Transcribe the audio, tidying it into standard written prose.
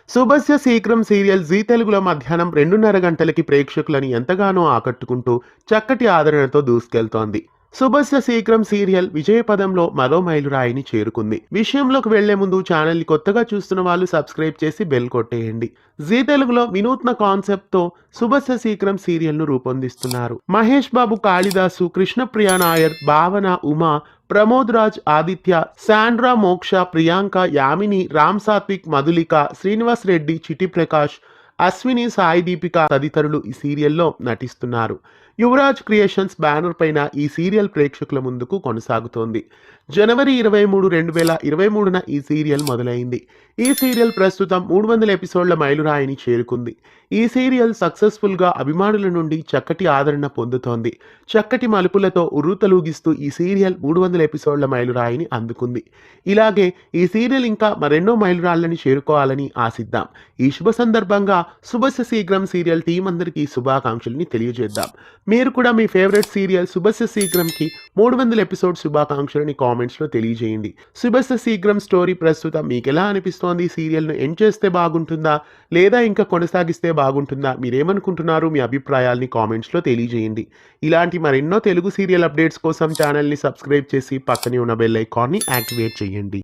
శుభస్య శీఘ్రం serial G తెలుగులో మధ్యాహ్నం 2:30 గంటలకి ప్రేక్షకులని ఎంతగానో ఆకట్టుకుంటూ చక్కటి ఆదరణతో దూసుకెళ్తోంది. శుభస్య శీఘ్రం సీరియల్ విజయపదంలో మరో మైలురాయిని చేరుకుంది. విషయంలోకి వెళ్లే ముందు ఛానల్ని కొత్తగా చూస్తున్న వాళ్ళు సబ్స్క్రైబ్ చేసి బెల్ కొట్టేయండి. జీ తెలుగులో వినూత్న కాన్సెప్ట్ తో శుభస్య శీఘ్రం సీరియల్ ను రూపొందిస్తున్నారు. మహేష్ బాబు, కాళిదాసు, కృష్ణప్రియ నాయర్, భావన, ఉమా, ప్రమోద్ రాజ్, ఆదిత్య, శాండ్రా, మోక్ష, ప్రియాంక, యామిని, రామ్ సాత్విక్, మధులిక, శ్రీనివాస్ రెడ్డి, చిటి ప్రకాష్, అశ్విని, సాయి దీపిక తదితరులు ఈ సీరియల్లో నటిస్తున్నారు. యువరాజ్ క్రియేషన్స్ బ్యానర్ పైన ఈ సీరియల్ ప్రేక్షకుల ముందుకు కొనసాగుతోంది. జనవరి 23, 2023న ఈ సీరియల్ మొదలైంది. ఈ సీరియల్ ప్రస్తుతం 300 ఎపిసోడ్ల మైలురాయిని చేరుకుంది. ఈ సీరియల్ సక్సెస్ఫుల్ గా అభిమానుల నుండి చక్కటి ఆదరణ పొందుతోంది. చక్కటి మలుపులతో ఉర్రూతలూగిస్తూ ఈ సీరియల్ 300 ఎపిసోడ్ల మైలురాయిని అందుకుంది. ఇలాగే ఈ సీరియల్ ఇంకా మరెన్నో మైలురాళ్ళని చేరుకోవాలని ఆశిద్దాం. ఈ శుభ సందర్భంగా శుభస్య శీఘ్రం సీరియల్ టీం అందరికీ శుభాకాంక్షల్ని తెలియజేద్దాం. మీరు కూడా మీ ఫేవరెట్ సీరియల్ శుభస్య శీఘ్రంకి 300 ఎపిసోడ్ శుభాకాంక్షలని కామెంట్స్లో తెలియజేయండి. శుభస్య శీఘ్రం స్టోరీ ప్రస్తుతం మీకు ఎలా అనిపిస్తోంది? సీరియల్ను ఎండ్ చేస్తే బాగుంటుందా లేదా ఇంకా కొనసాగిస్తే బాగుంటుందా? మీరేమనుకుంటున్నారు? మీ అభిప్రాయాల్ని కామెంట్స్లో తెలియజేయండి. ఇలాంటి మరెన్నో తెలుగు సీరియల్ అప్డేట్స్ కోసం ఛానల్ని సబ్స్క్రైబ్ చేసి పక్కనే ఉన్న బెల్ ఐకాన్ని యాక్టివేట్ చేయండి.